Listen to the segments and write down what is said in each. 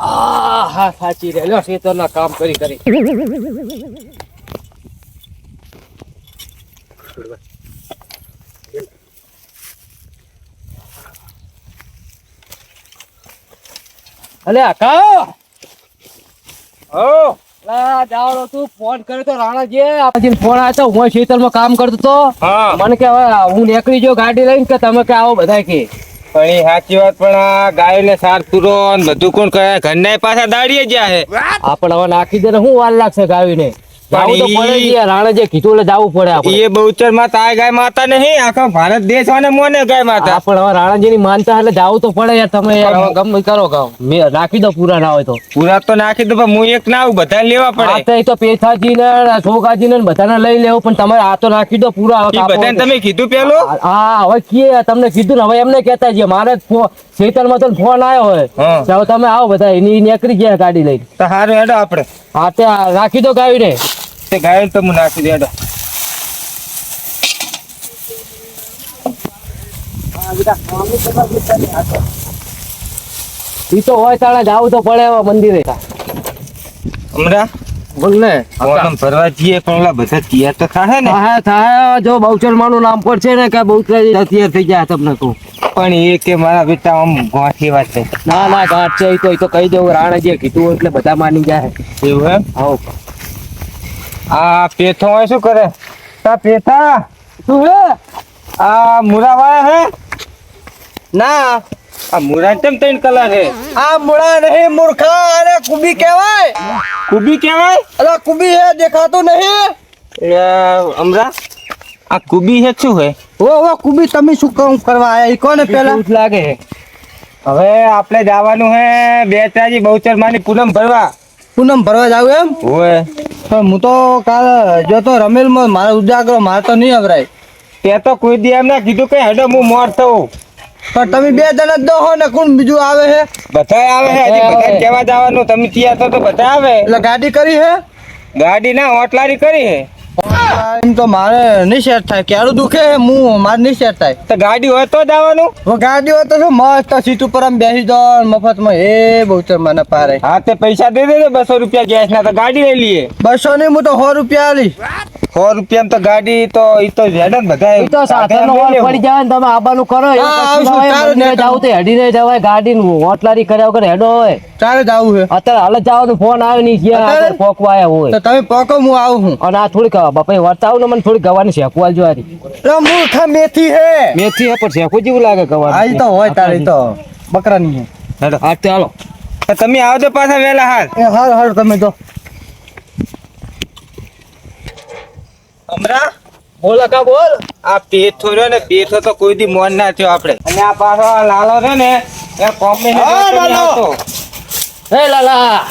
હા સાચી રે લ્યો શેતરના કામ કરી અલે આકા ઓ લા જાવડો તું ફોન કર્યો તો રાણાજી આપજી ફોન આવ્યો તો હું શેતરમાં કામ કરતો તો મને કે હવે હું નીકળી જો ગાડી લઈને કે તમે કે આવો બધા કે પણ એ સાચી વાત પણ આ ગાયોને સાર પૂરો બધું કોણ કરે ઘરના પાછા દાડીએ ગયા હે આપણે હવે નાખી દે હું વાર લાગશે ગાવીને જાવું તો પડે જ રાણાજી કીધું એટલે જવું પડે આપણે એ બહુચર માં તાય ગાય માતા નહીં આખા ભારત દેશ વાને મોને ગાય માતા પણ હવે રાણાજીની માનતા એટલે જાવું તો પડે યાર તમે ગમે કરો કામ નાખી દો પૂરા ના હોય તો પૂરા તો નાખી દો પણ હું એક ના આવું બધા લેવા પડે તો પેથાજી ને છોકાજી ને બધાને લઈ લેવું પણ તમે આ તો નાખી દો પૂરા બધાને તમે કીધું પેલું હા હવે કે તમને કીધું ને હવે એમને કહેતા છીએ મારે શેતરમાં તો ફોન આવ્યો હોય તો તમે આવો બધા એની નીકળી ગયા ગાડી લઈને તો સારું હેડો આપણે હા તે રાખી દો ગાવીને ગાય તો હું નાખી દેડો ઈ તો હોય તાણે જાવું તો પડે મંદિરે હમણાં બોલ ને ફરવા જઈએ પણ ઓલા બધા તૈયાર તો થાય ને થાય જો બહુચરમાનું નામ પર છે ને કે બહુચરાજી તૈયાર થઈ જાય તમને કહું પણ એ કે મારા બેટા આમ ગોઠી વાત છે ના ગાંઠ છે એ તો કહી દઉં રાણાજીએ કીધું એટલે બધા માની જાય એવું એમ આવો આ પેથો હોય શું કરે તા પેથા શું હે આ મુરાવાળા હે ના આ મુરા કેમ ત્રણ કલર હે આ મુળા નહીં મૂર્ખા અરે કુબી કહેવાય કુબી કહેવાય અરે કુબી હે દેખાતું નહીં અમરા આ કુબી હે શું હે ઓ કુબી તમે શું કામ કરવા આયા ઈ કોને પેલા લાગે હવે આપણે જવાનું હે બેચરાજી બહુચર માની પૂનમ ભરવા જાવ એમ ઓય પણ હું તો કાલ જોતો રમેલ માં મારો ઉજાગરો મારે તો નહીં અવરાય તે તો કોઈ દી એમ ના કીધું કે હેડો હું મોર થઉં પણ તમે બે જણા જ દો હો ને કોણ બીજું આવે હે બધા આવે હે હજી બધા કેવા જવાનું તમે તૈયાર થો તો બધા આવે એટલે ગાડી કરી હે ગાડી ના હોટલારી કરી હે એમ તો મારે નહીં સેટ થાય ક્યારું દુખે હું મારે નહીં સેટ થાય તો ગાડી હોય તો જવાનું ગાડી હોય તો શું મસ્ત સીટ ઉપર આમ બેસી જાવ મફતમાં એ બહુચર મને પારે હા તે પૈસા દે દે 200 રૂપિયા ગેસ ના તો ગાડી લઈ લઈએ 200 નહીં હું તો 100 રૂપિયા આલી 100 રૂપિયા તો ગાડી તો ઈ તો હેડન બધા ઈ તો સાધન પડી જાય ને તમે આબાનું કરો જાવ તો હેડીને જવાય ગાડી હોટલારી કર્યા વગર હેડો હોય ચાલે જાવું છે અત્યારે હાલ જવાનું ફોન આવ્યો નહીં પોકવા આવ્યા હોય તો તમે પોકો હું આવું હું અને આ થોડીક બાપા વર્તાવ ને મને થોડી ગવાની શેકવાલ જો મૂર્ખા મેથી હે પણ શેકું જેવું લાગે ગવા આ તો હોય તારે તો બકરાની હેડો હા ચાલો તમે આવજો પાછા વેલા હાલ તમે તો અમરા બોલ કા બોલ આ પેથો રહ્યો ને પેથો તો કોઈ દી મોન ના થયો આપણે અને આ પાછો લાલો છે ને એ કોમ્બિનેશન હે લાલા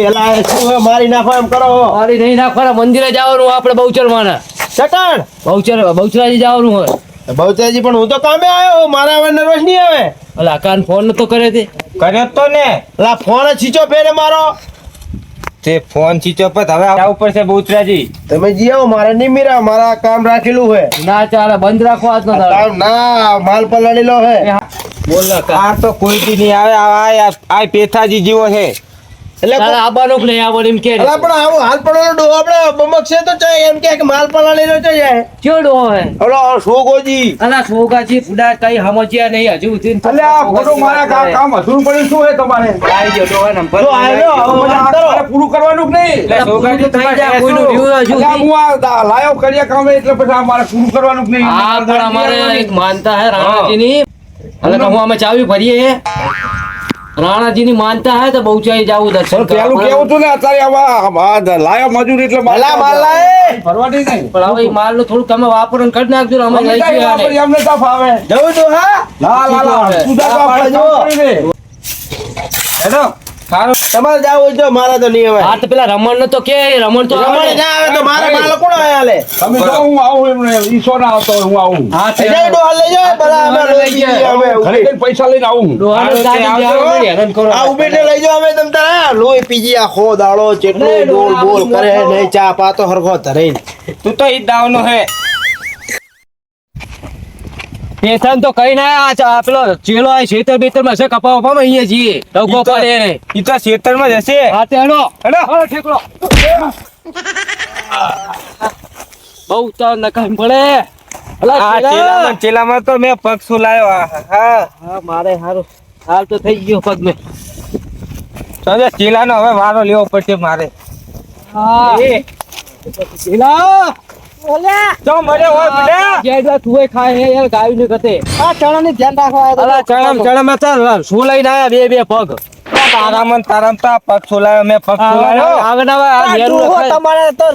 એલા શું મારી નાખો એમ કરો મારી નહીં નાખવાના મંદિરે જવાનું આપણે બહુચરમાને ચટણ બહુચરાજી જવાનું હોય બહુચરાજી પણ હું તો કામે આવ્યો મારા હવે નર્વસ નહીં આવે અલા કાન ફોન તો કરે તે કર્યો તો ને અલા ફોન છીચો ફેરે મારો તે ફોન ચીચો પર હવે આવું પડશે બહુચરાજી તમે જી આવો મારે નહીં મીરા મારા કામ રાખેલું હે ના ચાલે બંધ રાખો આજનો ના માલ પલાળી લો હે બોલ આ તો કોઈ દી નહીં આવે આ પેથાજી જેવો છે એટલે આબાનો કે નહીં આવવાનું એમ કે અલા પણ આવો હાલ પડવાનો ડો આપણે બમક છે તો ચાય એમ કે માલ પલાળી લો ચાય ક્યો ડો હે ઓલો સોગોજી અલા સોગાજી ફુડા કઈ સમજ્યા નહીં હજુ ઉઠીને અલે આ ફોટો મારા કામ અધૂરું પડ્યું શું હે તમારે આવી ગયો ડો નંબર તો આયો પૂરું કરવાનું કે નહીં એટલે સોગાજી થઈ જાય કોઈનું વ્યૂ હજુ હું આ લાયો કર્યા કામ એટલે પછી અમારે પૂરું કરવાનું કે નહીં આ પણ અમારે એક માનતા હે રાણાજીની અલે હું અમે ચાવી ભરીએ રાણાજી ની માનતા હે તો બહુચાઈ જાવું દર્શન પેલું કેવું તું ને અત્યારે લાયો મજૂર એટલે માલ ફરવા દે નહીં પણ હવે માલ નું થોડું તમે વાપરણ કરી નાખજો અમે લઈ જઈએ અમને તો ફાવે જવું તો હા લા તું તો હેડો ખારો તમારે જાવું જો મારા તો નહીં આવે હા તો પેલા રમણ નો તો કે રમણ તો રમણ ના આવે તો મારે માલ કોણ આલે તમે જો હું આવું એમને ઈસો ના આવતો હું આવું હા તે ડો હાલ લઈ જાવ બરા અમે લઈ જઈએ અમે ઘરે પૈસા લઈને આવું ડોહાને દાદી જાવ હેરાન કરો આ ઉભેને લઈ જાવ અમે તમ તારા લોહી પીજી આખો દાડો ચેટલો બોલ બોલ કરે નહીં ચા પાતો હરખો ધરે તું તો ઈ દાવનો હે પેથન તો કઈ ના આ પેલો ચેલો આ ખેતર બેતરમાં છે કપા વપામાં અહીંયા જઈએ ટકો પડે રે ઈ તો ખેતરમાં જ હશે. હા તે હેડો હેડો. હાલો ઠેકડો બહુ ઉતાવળ નકામ પડે અલા આ ચેલા. ચેલામાં તો મેં પગ સુલાયો. હા હા મારે હારું હાલ તો થઈ ગયો પગ મેં સમજે ચેલાનો હવે વારો લેવો પડશે મારે. હા એ ચેલા તો મરે હોય બેટા. જેડા તુંય ખાય હે યાર ગાયું ને કતે આ ચણાની ધ્યાન રાખવા આવ્યો અલા ચણમ ચાલ શું લઈને આયા બે પગ તારામાં ને તારામાં તો આ પગ સુલાયો મેં પગ સુલાયો. તમારે તો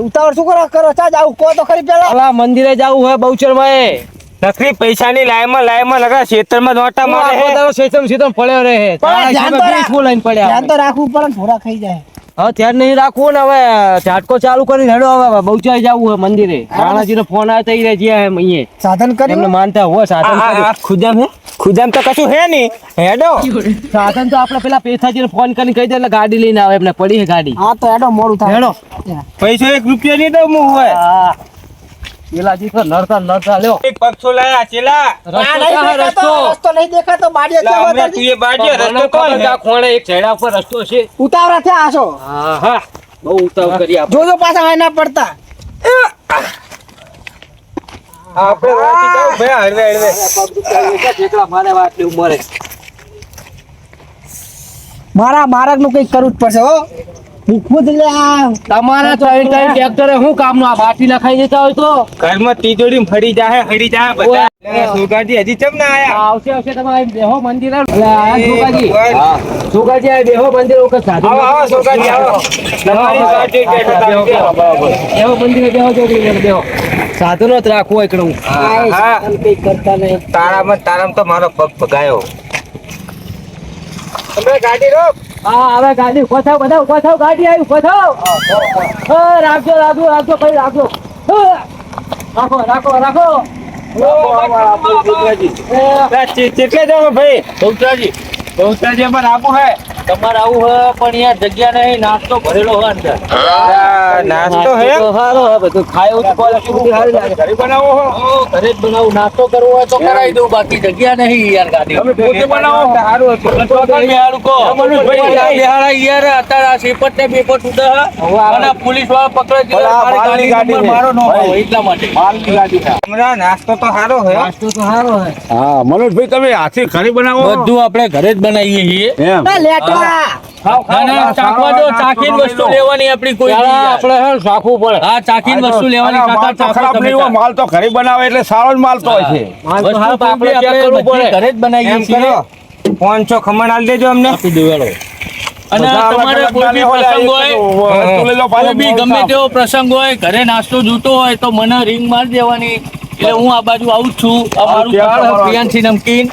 ઉતાવળ શું કરો ચા જાવ કો તો ખરી પેલા અલા મંદિરે જાવું હે બહુચર માં નકરી પૈસાની લાયમાં લગા ખેતરમાં નોટા મારે હે. શેતમ પડ્યો રહે પણ ધ્યાન તો રાખ. શું લઈને પડ્યા ધ્યાન તો રાખવું પડે ને ભોરા ખાઈ જાય હવે ધ્યાન નહીં રાખવું ને હવે ઝાટકો ચાલુ કરીને હેડો હવે બહુચાઈ જવું હે મંદિરે રાણાજી નો ફોન આવ્યો તો ઈ જ્યાં એમ અહીંયા સાધન એમને કરી માનતા હોય સાધન આ કર્યું. ખુજામ હે ખુજામ તો કશું હે નહીં. હેડો સાધન તો આપણે પેલા પેથાજી ફોન કરીને કહી દે એટલે ગાડી લઈને આવે એમને પડી છે ગાડી હા તો એડો મોડું થાય હેડો પૈસો 1 રૂપિયા નહીં દઉં હું હોય. હા પેલાજી તો નડતા લ્યો એક પગ સુલાયા ચેલા. આ રસ્તો નહીં ક્યાં હે દેખાતો, રસ્તો રસ્તો નહીં દેખાતો બાડીએ લા, કેવો હમણાં તું એ બાજ્યો રસ્તો કોણ હે? આ ખોણે એક છેડા ઉપર રસ્તો છે ઉતાવળા થયા આશો હા હા બહુ ઉતાવ કરી આપણે જોજો પાછા હાય ના પડતા આપણે વાંચી જાવ ભાઈ હળવે જેટલા મારે વાટલી ઉંમરે મારા મારક નું કઈક કરવું જ પડશે હો ભૂખવું જ લે આ તમારા ત્રણ ટ્રેક્ટરે શું કામનું આ બાટી લખાઈ જતા હોય તો ઘરમાં તિજોરી હડી જાય બધા. સુગાજી હજી ચમ ના આયા? આવશે તમારે બેહો મંદિર સુગાજી આ બેહો મંદિર વખત સાધુ આવો સુગાજી આવો. તમારી ગાડી બેઠો બેહો મંદિરે બેહો જોગડી બેહો સાધુ નો જ રાખવો એકડો હા. કઈક કરતા નહીં તારામાં તો મારો પગ પગાયો. તમે ગાડી રોક. હા હવે ગાડી ઉભા થાવ બધા ઉભા થાવ ગાડી આવી ઉભા થાવ રાખજો ભાઈ રાખજો રાખો કેટલે જાવ ભાઈ? બહુચરાજી અમારે આબુ હે. તમારે આવું હે પણ યાર જગ્યા નહીં નાસ્તો ભરેલો હોય અંદર નાસ્તો હે? સારો હે બધું ખાય એવું તો quality બધી સારી લાગે ઘરે બનાવો હો? ઘરે જ બનાવું નાસ્તો કરવો હોય તો કરાવી દઉં બાકી જગ્યા નહીં યાર ગાડી તમે પોતે બનાવો? સારું હતું. અત્યારે આ શેપટ ને બેપટ ઉડે હે અને પોલીસ વાળા પકડે ભલા, માલની ગાડી છે. મારો ન હોય એટલા માટે માલની ગાડી છે. હમણાં નાસ્તો તો સારો હે. નાસ્તો તો સારો હે હા મનોજભાઈ તમે હાથે ઘરે બનાવો બધું આપણે ઘરે જ બનાવીએ છીએ એમ લેટવા ખરાબ નહીં હોય, માલ તો ઘરે બનાવે એટલે સારો જ માલ તો હોય છે. એમ કરો 500 ખમણ આલી દેજો અમને. અને બધા તમારે અલગ કોઈ અલગ બી નાની પ્રસંગ હોય, હોય વસ્તુ લઈ લો, પાછું કોઈ બી ગમે મોડું તેવો પ્રસંગ હોય ઘરે નાસ્તો જોતો હોય તો મને રિંગ મારી દેવાની એટલે હું આ બાજુ આવું જ છું. અમારું ત્યાં કાર્ડ તમારો પ્રિયાંશી નમકીન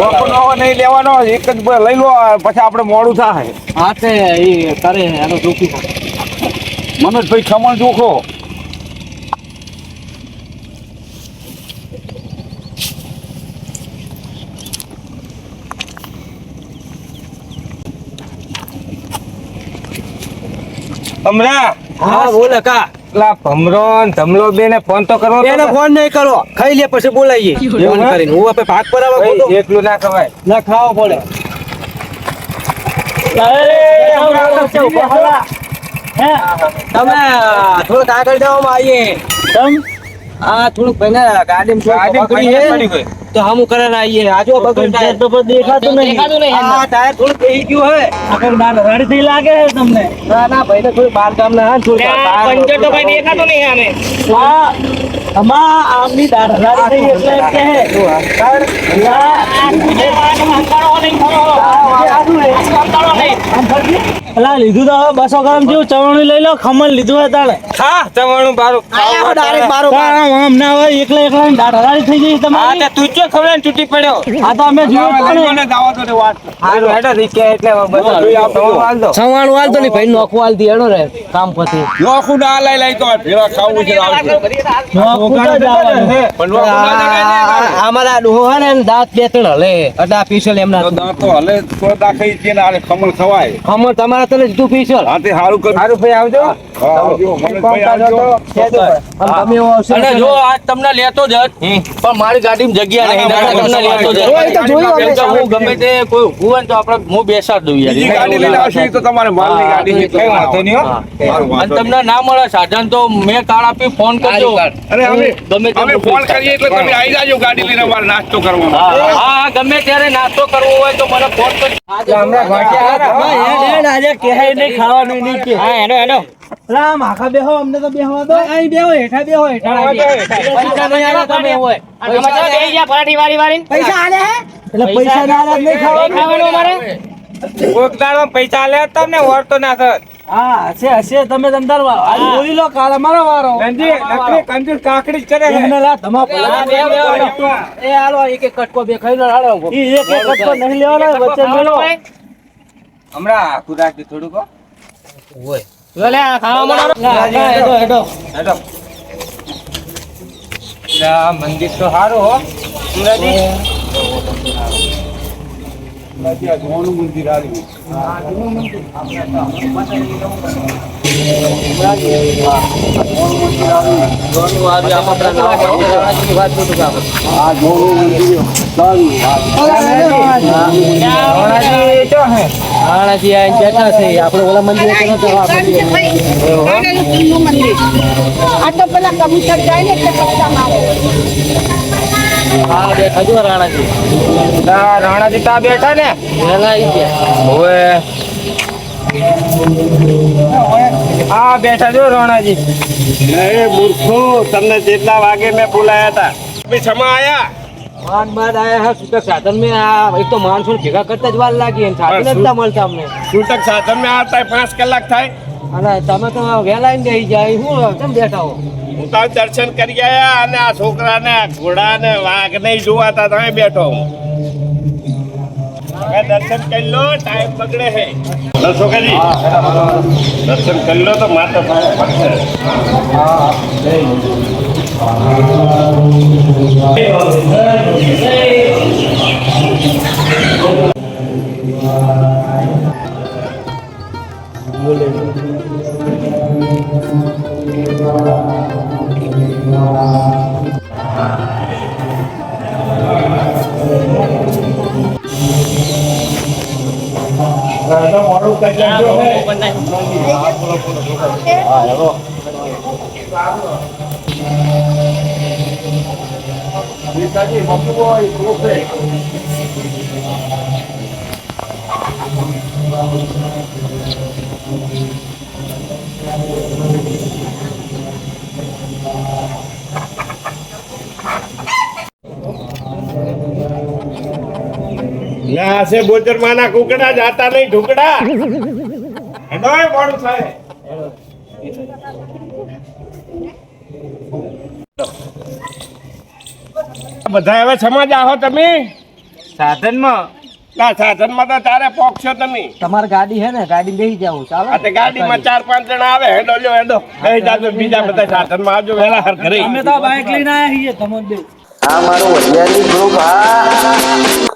નોખો નોખો નહીં લેવાનો, એક જ લઈ લો પછી આપણે મોડું થાય. હા તે એ કરે એનો જોખી મનોજભાઈ ખમણ જોખો. હમણાં હા બોલે કા પેલા ભમરો ને ધમલો બે ને ફોન તો કરવો એને ફોન નહીં કરો ખાઈ લે પછી બોલાઈએ ફોન હે? કરીને હું આપણે ભાગ પર આવે ભાઈ, ખોટો એકલું ના ખવાય. ના ખાવો પડે તમે થોડુંક આગળ જવામાં આવીએ હા થોડુંક ભાઈ ગાડી ગાડી પડી ગઈ. તો હમ કરે આવીએ આજો બગડ ટાયર તો દેખાતું નહીં હા ટાયર થોડું બેહી ગયું હે આગળ ના રડતી લાગે છે તમને ના ના ભાઈ ને થોડું બાર ગામ ના થોડું તો ભાઈ દેખાતું નહીં આને હા અમા આમની દાઢ રડી થઈ એટલે એમ કહે અલા લીધું તો હવે 200 ગ્રામ જેવું ચવાણું લઈ લો ખમણ લીધું હોય તાણે હા તમારું બારું આયા ડાયરેક્ટ મારો આમ ના હોય એકલા એકલા દાઢ હરાડી થઈ ગઈ હા તમારી તે તું ચો ખવડાવીને તૂટી પડ્યો. આ તો અમે જોયું જ પણ મને દાવા તો વાત. હારું હેડો રીકે એટલે બધું તમારું હાલ દો. સવાણું હાલ તો નહીં ભાઈ નોખું હાલ દી હેડો રે કામ પતી નોખું ના લઈ તો ભેળા ખાવું છે આવશે. નોખું તો જવાનું. પણ નોખું ના જણાય ને. અમારા ડોહો હે ને દાંત બે ત્રણ હલે એટલે આ પીસલ એમના તો દાંતો હલે તો દાખઈ છે ને આને ખમણ ખવાય. ખમણ તમારા તને સીધું પીશલ. હા તે સારું કર. સારું ભાઈ આવજો હા, આવજો. મનોજભાઈ આવજો. અને તમે એવો આવશે અને ને જો આજ તમને લેતો જ પણ મારી ગાડીમાં જગ્યા નહીં નકર તમને લેતો જ એ તો જોયું અમે. કેમ કે હું ગમે તે કોઈ ઊભું હોય ને તો આપણે હું બેસાડ દઉં યાર. બીજી ગાડી લઈને આવશે તો તમારે માલની ગાડી છે. કઈ વાંધો નહીં હો. અને સારું, વાંધો નહીં. તમને ના મળે સાધન તો મેં કાર્ડ આપી ફોન કરજો. અરે અમે ગમે તે અમે ફોન કરીએ એટલે તમે આવી જાજો ગાડી લઈને અમારે નાસ્તો કરવાનો. હા હા ગમે ત્યારે નાસ્તો કરવો હોય તો મને ફોન કરજો. રામ આખા બેહો અમને તો બેહવા દો અહીં બેહો હેઠા બેહો હેઠા પૈસા નહીં આલે તમે હોય. પૈસા આલે હે એટલે પૈસા ના આલે નહીં ખાવાનું પૈસા લે તમને ઓળતો ના સર હા હશે તમે તમતાર આજ બોલી લો કાલ અમારો વારો કંજૂસ કાકડી કરે એમને લા ધમાકો એ હાલો એક એક કટકો બે ખાઈ લો હાલો. ઈ એક એક કટકો નહીં લેવાનો વચ્ચે મેલો હમણાં આખું રાખજો થોડુંક હો. આ મંદિર તો સારું હો અમરાજી. જોવાનું મંદિર આવ્યું. આ જોવાનું મંદિર સારું. હાણાજી આઈને બેઠા છે આપણે ઓલા મંદિરે તો નતો આ મંદિરે. આ તો પેલા કબૂતર જાય ને એટલે પત્તા મારે હા બેઠા જો રાણાજી. રાણાજી તા બેઠા ને વહેલા આવી ગયા. ઓએ આ બેઠા જો રાણાજી. એ મૂર્ખો તમને જેટલા વાગે મેં બોલાયા હતા તમે સમા આયા. માન બાદ આયા હે છૂટક સાધન મેં આ એક તો માણસો ઢેગા કરતા જ વાર લાગી અને સાધન જ ના મળતા અમને. છૂટક સાધન મેં આવતા 5 કલાક થાય. અને તમે તો વહેલા આઈને બેસી જાય હું કેમ બેઠા હો. હું તો દર્શન કરી આયા અને આ છોકરાને આ ઘોડાને વાઘ નહીં જોવાતા તમે બેઠો હું. હવે દર્શન કરી લો ટાઈમ બગડે છે. છોકરી દર્શન કરી લો તો માતા પડશે. મોડું કરી લેજો હે. ગીતાજી મમ્મી બોય કોફે ના છે બોચર માના કુકડા જાતા નહીં ઢુકડા. એનોય મોડું થાય. બધા હવે સમાજ આવો તમે સાધનમાં ના સાધનમાં તો તારે પોકશો તમે. તમારી ગાડી હે ને ગાડી બેસી જાવ ચાલો. આ તે ગાડીમાં 4-5 જણા આવે હેડો લ્યો હેડો બેસી જાજો. બીજા બધા સાધનમાં આવજો વહેલા હર ઘરે. અમે તો બાઈક લઈને આયા છીએ તમને બે આ મારું વઢિયારી ગ્રુપ. હા